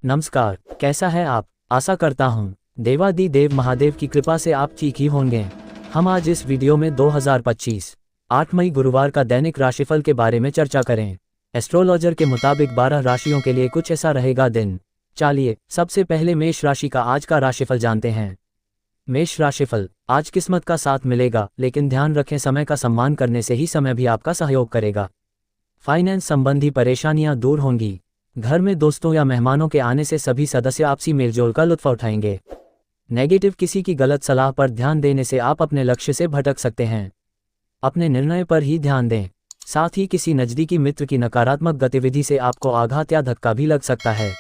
नमस्कार, कैसा है आप? आशा करता हूँ देवादिदेव महादेव की कृपा से आप ठीक ही होंगे। हम आज इस वीडियो में 2025 8 मई गुरुवार का दैनिक राशिफल के बारे में चर्चा करें। एस्ट्रोलॉजर के मुताबिक 12 राशियों के लिए कुछ ऐसा रहेगा दिन। चलिए सबसे पहले मेष राशि का आज का राशिफल जानते हैं। मेष राशिफल, आज किस्मत का साथ मिलेगा, लेकिन ध्यान रखें समय का सम्मान करने से ही समय भी आपका सहयोग करेगा। फाइनेंस संबंधी परेशानियां दूर होंगी। घर में दोस्तों या मेहमानों के आने से सभी सदस्य आपसी मेलजोल का लुत्फ उठाएंगे। नेगेटिव, किसी की गलत सलाह पर ध्यान देने से आप अपने लक्ष्य से भटक सकते हैं। अपने निर्णय पर ही ध्यान दें। साथ ही किसी नज़दीकी मित्र की नकारात्मक गतिविधि से आपको आघात या धक्का भी लग सकता है।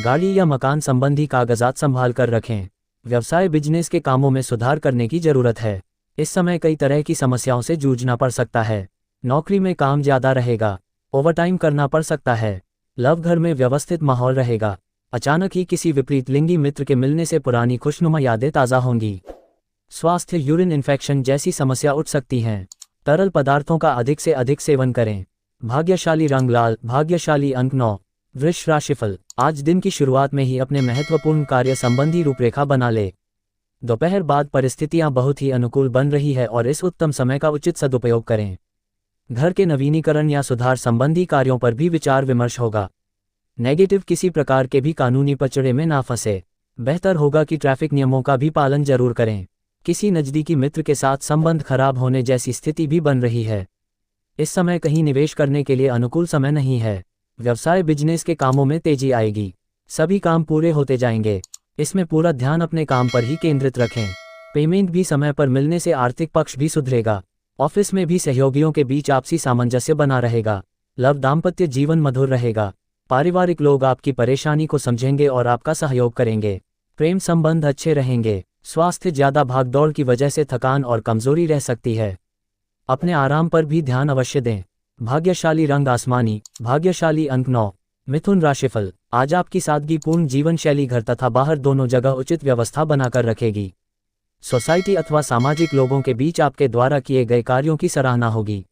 गाड़ी या मकान संबंधी कागजात संभाल कर रखें। व्यवसाय बिजनेस के कामों में सुधार करने की जरूरत है। इस समय कई तरह की समस्याओं से जूझना पड़ सकता है। नौकरी में काम ज्यादा रहेगा, ओवरटाइम करना पड़ सकता है। लव, घर में व्यवस्थित माहौल रहेगा। अचानक ही किसी विपरीत लिंगी मित्र के मिलने से पुरानी खुशनुमा यादें ताज़ा होंगी। स्वास्थ्य, यूरिन इन्फेक्शन जैसी समस्या उठ सकती हैं। तरल पदार्थों का अधिक से अधिक सेवन करें। भाग्यशाली रंग लाल, भाग्यशाली अंक 9। वृष राशिफल, आज दिन की शुरुआत में ही अपने महत्वपूर्ण कार्य संबंधी रूपरेखा बना ले। दोपहर बाद परिस्थितियां बहुत ही अनुकूल बन रही है और इस उत्तम समय का उचित सदुपयोग करें। घर के नवीनीकरण या सुधार संबंधी कार्यों पर भी विचार विमर्श होगा। नेगेटिव, किसी प्रकार के भी कानूनी पचड़े में ना फंसे। बेहतर होगा कि ट्रैफिक नियमों का भी पालन जरूर करें। किसी नज़दीकी मित्र के साथ संबंध खराब होने जैसी स्थिति भी बन रही है। इस समय कहीं निवेश करने के लिए अनुकूल समय नहीं है। व्यवसाय बिजनेस के कामों में तेजी आएगी। सभी काम पूरे होते जाएंगे। इसमें पूरा ध्यान अपने काम पर ही केंद्रित रखें। पेमेंट भी समय पर मिलने से आर्थिक पक्ष भी सुधरेगा। ऑफिस में भी सहयोगियों के बीच आपसी सामंजस्य बना रहेगा। लव, दाम्पत्य जीवन मधुर रहेगा। पारिवारिक लोग आपकी परेशानी को समझेंगे और आपका सहयोग करेंगे। प्रेम संबंध अच्छे रहेंगे। स्वास्थ्य, ज्यादा भागदौड़ की वजह से थकान और कमजोरी रह सकती है। अपने आराम पर भी ध्यान अवश्य दें। भाग्यशाली रंग आसमानी, भाग्यशाली अंक 9। मिथुन राशिफल, आज आपकी सादगीपूर्ण जीवन शैली घर तथा बाहर दोनों जगह उचित व्यवस्था बनाकर रखेगी। सोसाइटी अथवा सामाजिक लोगों के बीच आपके द्वारा किए गए कार्यों की सराहना होगी।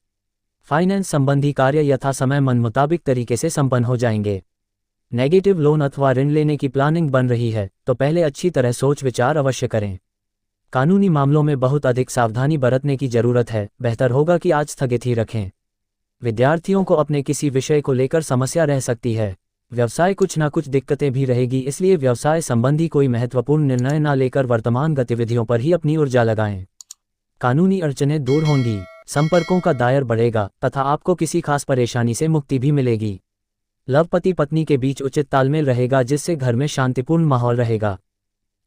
फाइनेंस संबंधी कार्य यथा समय मन मुताबिक तरीके से संपन्न हो जाएंगे। नेगेटिव, लोन अथवा ऋण लेने की प्लानिंग बन रही है तो पहले अच्छी तरह सोच विचार अवश्य करें। कानूनी मामलों में बहुत अधिक सावधानी बरतने की जरूरत है। बेहतर होगा कि आज स्थगित ही रखें। विद्यार्थियों को अपने किसी विषय को लेकर समस्या रह सकती है। व्यवसाय, कुछ ना कुछ दिक्कतें भी रहेगी, इसलिए व्यवसाय संबंधी कोई महत्वपूर्ण निर्णय ना लेकर वर्तमान गतिविधियों पर ही अपनी ऊर्जा लगाएं। कानूनी अड़चनें दूर होंगी। संपर्कों का दायर बढ़ेगा तथा आपको किसी खास परेशानी से मुक्ति भी मिलेगी। लव, पति पत्नी के बीच उचित तालमेल रहेगा, जिससे घर में शांतिपूर्ण माहौल रहेगा।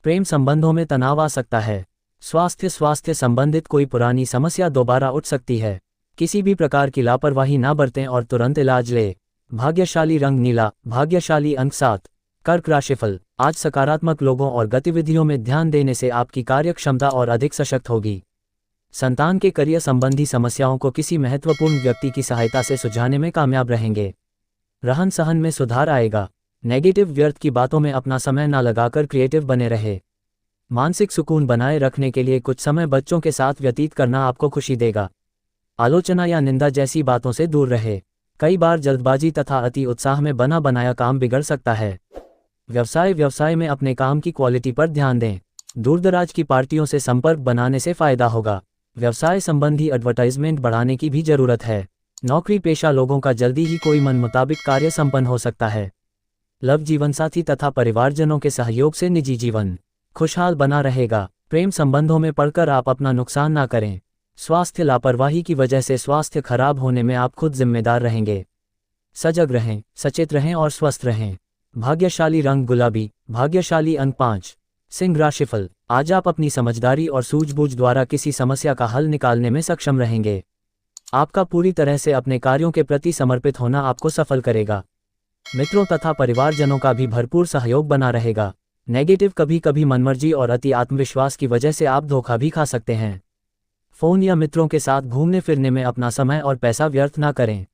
प्रेम संबंधों में तनाव आ सकता है। स्वास्थ्य संबंधित कोई पुरानी समस्या दोबारा उठ सकती है। किसी भी प्रकार की लापरवाही ना बरतें और तुरंत इलाज लें। भाग्यशाली रंग नीला, भाग्यशाली अंक 7। कर्क राशिफल, आज सकारात्मक लोगों और गतिविधियों में ध्यान देने से आपकी कार्यक्षमता और अधिक सशक्त होगी। संतान के करियर संबंधी समस्याओं को किसी महत्वपूर्ण व्यक्ति की सहायता से सुलझाने में कामयाब रहेंगे। रहन सहन में सुधार आएगा। नेगेटिव, व्यर्थ की बातों में अपना समय ना लगाकर क्रिएटिव बने रहे। मानसिक सुकून बनाए रखने के लिए कुछ समय बच्चों के साथ व्यतीत करना आपको खुशी देगा। आलोचना या निंदा जैसी बातों से दूर रहे। कई बार जल्दबाजी तथा अति उत्साह में बना बनाया काम बिगड़ सकता है। व्यवसाय में अपने काम की क्वालिटी पर ध्यान दें। दूरदराज की पार्टियों से संपर्क बनाने से फायदा होगा। व्यवसाय संबंधी एडवर्टाइजमेंट बढ़ाने की भी जरूरत है। नौकरी पेशा लोगों का जल्दी ही कोई मन मुताबिक कार्य संपन्न हो सकता है। लव, जीवनसाथी तथा परिवारजनों के सहयोग से निजी जीवन खुशहाल बना रहेगा। प्रेम संबंधों में पड़कर आप अपना नुकसान ना करें। स्वास्थ्य, लापरवाही की वजह से स्वास्थ्य खराब होने में आप खुद जिम्मेदार रहेंगे। सजग रहें, सचेत रहें और स्वस्थ रहें। भाग्यशाली रंग गुलाबी, भाग्यशाली अंक 5। सिंह राशिफल, आज आप अपनी समझदारी और सूझबूझ द्वारा किसी समस्या का हल निकालने में सक्षम रहेंगे। आपका पूरी तरह से अपने कार्यों के प्रति समर्पित होना आपको सफल करेगा। मित्रों तथा परिवारजनों का भी भरपूर सहयोग बना रहेगा। नेगेटिव, कभी कभी मनमर्जी और अति आत्मविश्वास की वजह से आप धोखा भी खा सकते हैं। फोन या मित्रों के साथ घूमने फिरने में अपना समय और पैसा व्यर्थ ना करें।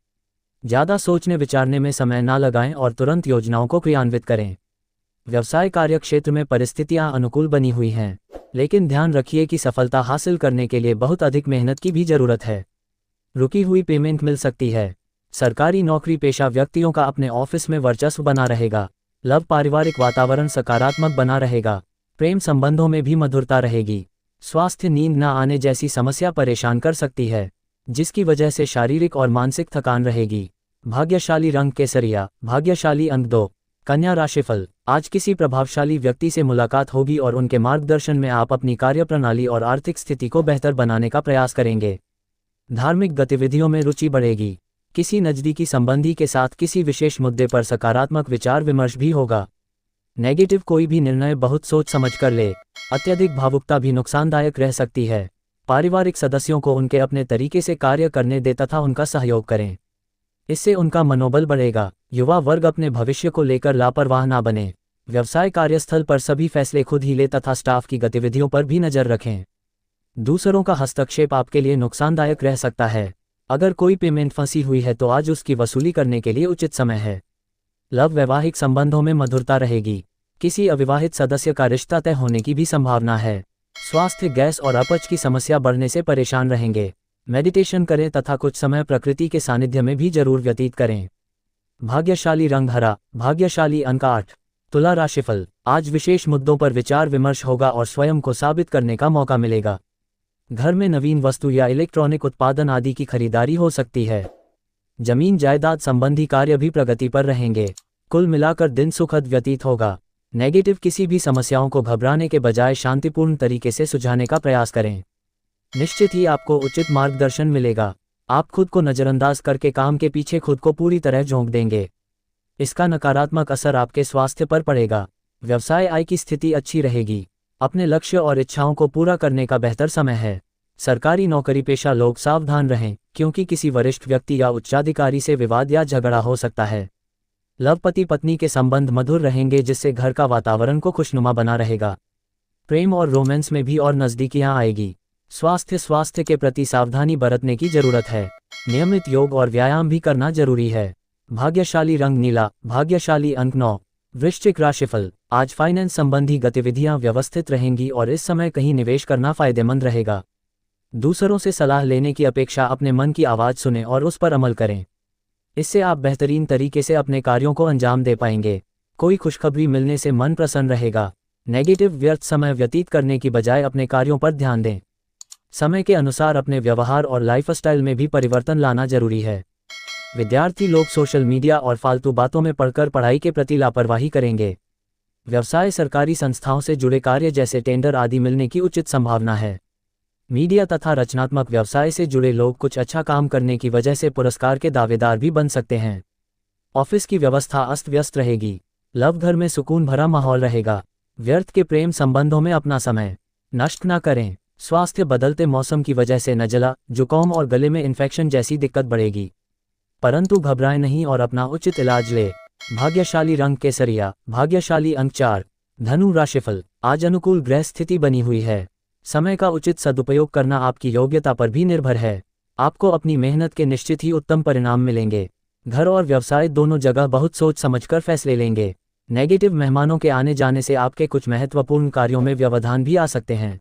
ज़्यादा सोचने विचारने में समय ना लगाएं और तुरंत योजनाओं को क्रियान्वित करें। व्यवसाय कार्य क्षेत्र में परिस्थितियां अनुकूल बनी हुई हैं, लेकिन ध्यान रखिए कि सफलता हासिल करने के लिए बहुत अधिक मेहनत की भी जरूरत है। रुकी हुई पेमेंट मिल सकती है। सरकारी नौकरी पेशा व्यक्तियों का अपने ऑफिस में वर्चस्व बना रहेगा। लव पारिवारिक वातावरण सकारात्मक बना रहेगा। प्रेम संबंधों में भी मधुरता रहेगी। स्वास्थ्य नींद न आने जैसी समस्या परेशान कर सकती है, जिसकी वजह से शारीरिक और मानसिक थकान रहेगी। भाग्यशाली रंग केसरिया, भाग्यशाली अंक 2। कन्या राशिफल, आज किसी प्रभावशाली व्यक्ति से मुलाकात होगी और उनके मार्गदर्शन में आप अपनी कार्यप्रणाली और आर्थिक स्थिति को बेहतर बनाने का प्रयास करेंगे। धार्मिक गतिविधियों में रुचि बढ़ेगी। किसी नज़दीकी संबंधी के साथ किसी विशेष मुद्दे पर सकारात्मक विचार विमर्श भी होगा। नेगेटिव, कोई भी निर्णय बहुत सोच समझ कर ले। अत्यधिक भावुकता भी नुकसानदायक रह सकती है। पारिवारिक सदस्यों को उनके अपने तरीके से कार्य करने दें तथा उनका सहयोग करें, इससे उनका मनोबल बढ़ेगा। युवा वर्ग अपने भविष्य को लेकर लापरवाह ना बने। व्यवसाय कार्यस्थल पर सभी फैसले खुद ही ले तथा स्टाफ की गतिविधियों पर भी नजर रखें। दूसरों का हस्तक्षेप आपके लिए नुकसानदायक रह सकता है। अगर कोई पेमेंट फंसी हुई है तो आज उसकी वसूली करने के लिए उचित समय है। लव, वैवाहिक संबंधों में मधुरता रहेगी। किसी अविवाहित सदस्य का रिश्ता तय होने की भी संभावना है। स्वास्थ्य, गैस और अपच की समस्या बढ़ने से परेशान रहेंगे। मेडिटेशन करें तथा कुछ समय प्रकृति के सानिध्य में भी जरूर व्यतीत करें। भाग्यशाली रंग हरा, भाग्यशाली अंक 8। तुला राशिफल, आज विशेष मुद्दों पर विचार विमर्श होगा और स्वयं को साबित करने का मौका मिलेगा। घर में नवीन वस्तु या इलेक्ट्रॉनिक उत्पादन आदि की खरीदारी हो सकती है। जमीन जायदाद संबंधी कार्य भी प्रगति पर रहेंगे। कुल मिलाकर दिन सुखद व्यतीत होगा। नेगेटिव, किसी भी समस्याओं को घबराने के बजाय शांतिपूर्ण तरीके से सुलझाने का प्रयास करें। निश्चित ही आपको उचित मार्गदर्शन मिलेगा। आप खुद को नज़रअंदाज करके काम के पीछे खुद को पूरी तरह झोंक देंगे। इसका नकारात्मक असर आपके स्वास्थ्य पर पड़ेगा। व्यवसाय, आय की स्थिति अच्छी रहेगी। अपने लक्ष्य और इच्छाओं को पूरा करने का बेहतर समय है। सरकारी नौकरी पेशा लोग सावधान रहें, क्योंकि किसी वरिष्ठ व्यक्ति या उच्चाधिकारी से विवाद या झगड़ा हो सकता है। लव, पति पत्नी के संबंध मधुर रहेंगे, जिससे घर का वातावरण को खुशनुमा बना रहेगा। प्रेम और रोमांस में भी और नज़दीकियां आएगी। स्वास्थ्य के प्रति सावधानी बरतने की जरूरत है। नियमित योग और व्यायाम भी करना जरूरी है। भाग्यशाली रंग नीला, भाग्यशाली अंक 9। वृश्चिक राशिफल, आज फाइनेंस संबंधी गतिविधियां व्यवस्थित रहेंगी और इस समय कहीं निवेश करना फायदेमंद रहेगा। दूसरों से सलाह लेने की अपेक्षा अपने मन की आवाज़ सुनें और उस पर अमल करें। इससे आप बेहतरीन तरीके से अपने कार्यों को अंजाम दे पाएंगे। कोई खुशखबरी मिलने से मन प्रसन्न रहेगा। नेगेटिव, व्यर्थ समय व्यतीत करने की बजाय अपने कार्यों पर ध्यान दें। समय के अनुसार अपने व्यवहार और लाइफस्टाइल में भी परिवर्तन लाना जरूरी है। विद्यार्थी लोग सोशल मीडिया और फालतू बातों में पढ़कर पढ़ाई के प्रति लापरवाही करेंगे। व्यवसाय, सरकारी संस्थाओं से जुड़े कार्य जैसे टेंडर आदि मिलने की उचित संभावना है। मीडिया तथा रचनात्मक व्यवसाय से जुड़े लोग कुछ अच्छा काम करने की वजह से पुरस्कार के दावेदार भी बन सकते हैं। ऑफिस की व्यवस्था अस्त व्यस्त रहेगी। लव, घर में सुकून भरा माहौल रहेगा। व्यर्थ के प्रेम संबंधों में अपना समय नष्ट न करें। स्वास्थ्य, बदलते मौसम की वजह से नज़ला, जुकाम और गले में इन्फेक्शन जैसी दिक्कत बढ़ेगी, परंतु घबराएं नहीं और अपना उचित इलाज ले। भाग्यशाली रंग केसरिया, भाग्यशाली अंक 4। धनु राशिफल, आज अनुकूल ग्रह स्थिति बनी हुई है। समय का उचित सदुपयोग करना आपकी योग्यता पर भी निर्भर है। आपको अपनी मेहनत के निश्चित ही उत्तम परिणाम मिलेंगे। घर और व्यवसाय दोनों जगह बहुत सोच समझकर फैसले लेंगे। नेगेटिव, मेहमानों के आने जाने से आपके कुछ महत्वपूर्ण कार्यों में व्यवधान भी आ सकते हैं,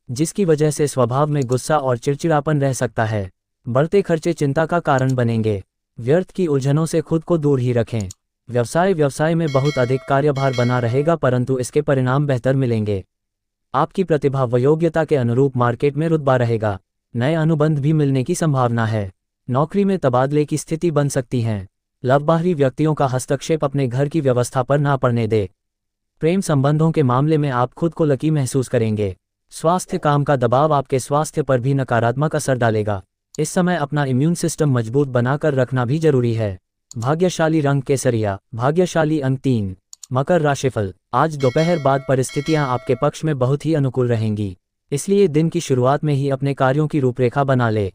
जिसकी वजह से स्वभाव में गुस्सा और चिड़चिड़ापन रह सकता है। बढ़ते खर्चे चिंता का कारण बनेंगे। व्यर्थ की उलझनों से खुद को दूर ही रखें। व्यवसाय में बहुत अधिक कार्यभार बना रहेगा, परंतु इसके परिणाम बेहतर मिलेंगे। आपकी प्रतिभा व योग्यता के अनुरूप मार्केट में रुतबा रहेगा। नए अनुबंध भी मिलने की संभावना है। नौकरी में तबादले की स्थिति बन सकती है। लव, बाहरी व्यक्तियों का हस्तक्षेप अपने घर की व्यवस्था पर ना पड़ने दे। प्रेम संबंधों के मामले में आप खुद को लकी महसूस करेंगे। स्वास्थ्य, काम का दबाव आपके स्वास्थ्य पर भी नकारात्मक असर डालेगा। इस समय अपना इम्यून सिस्टम मजबूत बनाकर रखना भी जरूरी है। भाग्यशाली रंग केसरिया, भाग्यशाली अंक 3। मकर राशिफल, आज दोपहर बाद परिस्थितियां आपके पक्ष में बहुत ही अनुकूल रहेंगी, इसलिए दिन की शुरुआत में ही अपने कार्यों की रूपरेखा बना ले।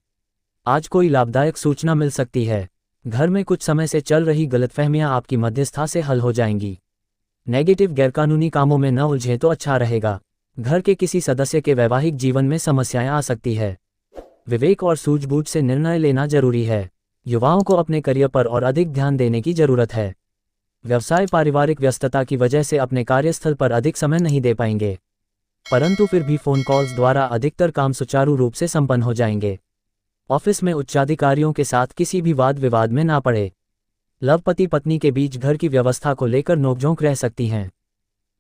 आज कोई लाभदायक सूचना मिल सकती है। घर में कुछ समय से चल रही गलतफहमियां आपकी मध्यस्थता से हल हो जाएंगी। नेगेटिव, गैरकानूनी कामों में न उलझे तो अच्छा रहेगा। घर के किसी सदस्य के वैवाहिक जीवन में समस्याएं आ सकती है। विवेक और सूझबूझ से निर्णय लेना जरूरी है। युवाओं को अपने करियर पर और अधिक ध्यान देने की जरूरत है। व्यवसाय, पारिवारिक व्यस्तता की वजह से अपने कार्यस्थल पर अधिक समय नहीं दे पाएंगे, परंतु फिर भी फोन कॉल्स द्वारा अधिकतर काम सुचारू रूप से संपन्न हो जाएंगे। ऑफिस में उच्चाधिकारियों के साथ किसी भी वाद विवाद में ना पड़े। लव पति पत्नी के बीच घर की व्यवस्था को लेकर नोकझोंक रह सकती हैं।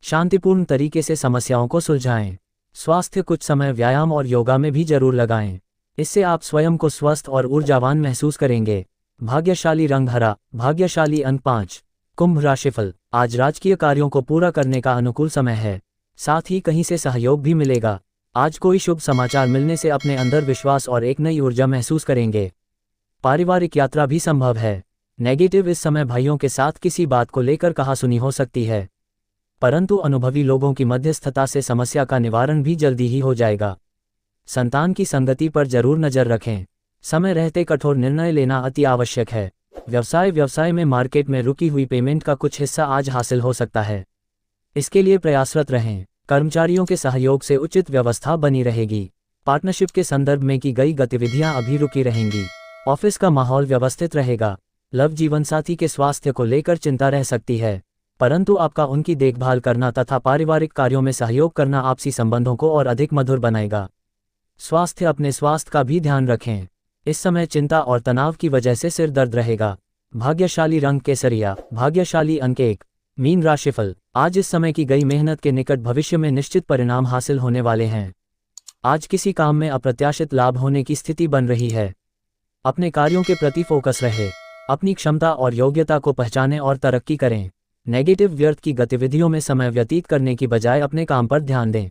शांतिपूर्ण तरीके से समस्याओं को सुलझाएं। स्वास्थ्य कुछ समय व्यायाम और योगा में भी जरूर लगाएं। इससे आप स्वयं को स्वस्थ और ऊर्जावान महसूस करेंगे। भाग्यशाली रंग हरा, भाग्यशाली अंक 5। कुंभ राशिफल। आज राजकीय कार्यों को पूरा करने का अनुकूल समय है, साथ ही कहीं से सहयोग भी मिलेगा। आज कोई शुभ समाचार मिलने से अपने अंदर विश्वास और एक नई ऊर्जा महसूस करेंगे। पारिवारिक यात्रा भी संभव है। नेगेटिव इस समय भाइयों के साथ किसी बात को लेकर कहासुनी हो सकती है, परंतु अनुभवी लोगों की मध्यस्थता से समस्या का निवारण भी जल्दी ही हो जाएगा। संतान की संगति पर जरूर नजर रखें। समय रहते कठोर निर्णय लेना अति आवश्यक है। व्यवसाय में मार्केट में रुकी हुई पेमेंट का कुछ हिस्सा आज हासिल हो सकता है, इसके लिए प्रयासरत रहें। कर्मचारियों के सहयोग से उचित व्यवस्था बनी रहेगी। पार्टनरशिप के संदर्भ में की गई गतिविधियां अभी रुकी रहेंगी। ऑफिस का माहौल व्यवस्थित रहेगा। लव जीवनसाथी के स्वास्थ्य को लेकर चिंता रह सकती है, परंतु आपका उनकी देखभाल करना तथा पारिवारिक कार्यों में सहयोग करना आपसी संबंधों को और अधिक मधुर बनाएगा। अपने स्वास्थ्य का भी ध्यान रखें। इस समय चिंता और तनाव की वजह से सिर दर्द रहेगा। भाग्यशाली रंग केसरिया, भाग्यशाली अंक 1। मीन राशिफल। आज इस समय की गई मेहनत के निकट भविष्य में निश्चित परिणाम हासिल होने वाले हैं। आज किसी काम में अप्रत्याशित लाभ होने की स्थिति बन रही है। अपने कार्यों के प्रति फोकस रहे। अपनी क्षमता और योग्यता को पहचानें और तरक्की करें। नेगेटिव व्यर्थ की गतिविधियों में समय व्यतीत करने की बजाय अपने काम पर ध्यान दें।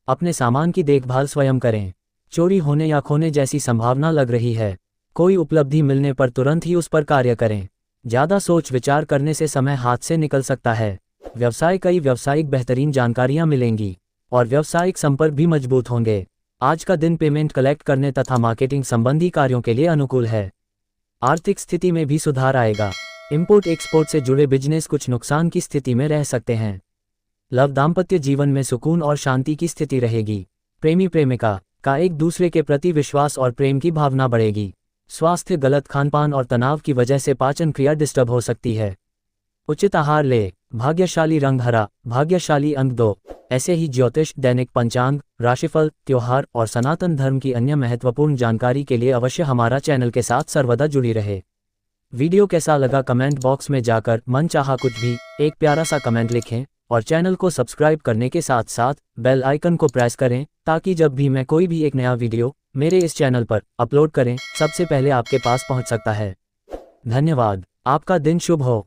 अपने सामान की देखभाल स्वयं करें। चोरी होने या खोने जैसी संभावना लग रही है। कोई उपलब्धि मिलने पर तुरंत ही उस पर कार्य करें। ज़्यादा सोच विचार करने से समय हाथ से निकल सकता है। कई व्यावसायिक बेहतरीन जानकारियां मिलेंगी और व्यावसायिक संपर्क भी मजबूत होंगे। आज का दिन पेमेंट कलेक्ट करने तथा मार्केटिंग संबंधी कार्यों के लिए अनुकूल है। आर्थिक स्थिति में भी सुधार आएगा। इंपोर्ट एक्सपोर्ट से जुड़े बिजनेस कुछ नुकसान की स्थिति में रह सकते हैं। लव दाम्पत्य जीवन में सुकून और शांति की स्थिति रहेगी। प्रेमी प्रेमिका का एक दूसरे के प्रति विश्वास और प्रेम की भावना बढ़ेगी। स्वास्थ्य गलत खानपान और तनाव की वजह से पाचन क्रिया डिस्टर्ब हो सकती है। उचित आहार ले। भाग्यशाली रंग हरा, भाग्यशाली अंक 2। ऐसे ही ज्योतिष, दैनिक पंचांग, राशिफल, त्योहार और सनातन धर्म की अन्य महत्वपूर्ण जानकारी के लिए अवश्य हमारा चैनल के साथ सर्वदा जुड़ी रहे। वीडियो कैसा लगा कमेंट बॉक्स में जाकर मन चाहा कुछ भी एक प्यारा सा कमेंट लिखें और चैनल को सब्सक्राइब करने के साथ साथ बेल आइकन को प्रेस करें, ताकि जब भी मैं कोई भी एक नया वीडियो मेरे इस चैनल पर अपलोड करें सबसे पहले आपके पास पहुंच सकता है। धन्यवाद। आपका दिन शुभ हो।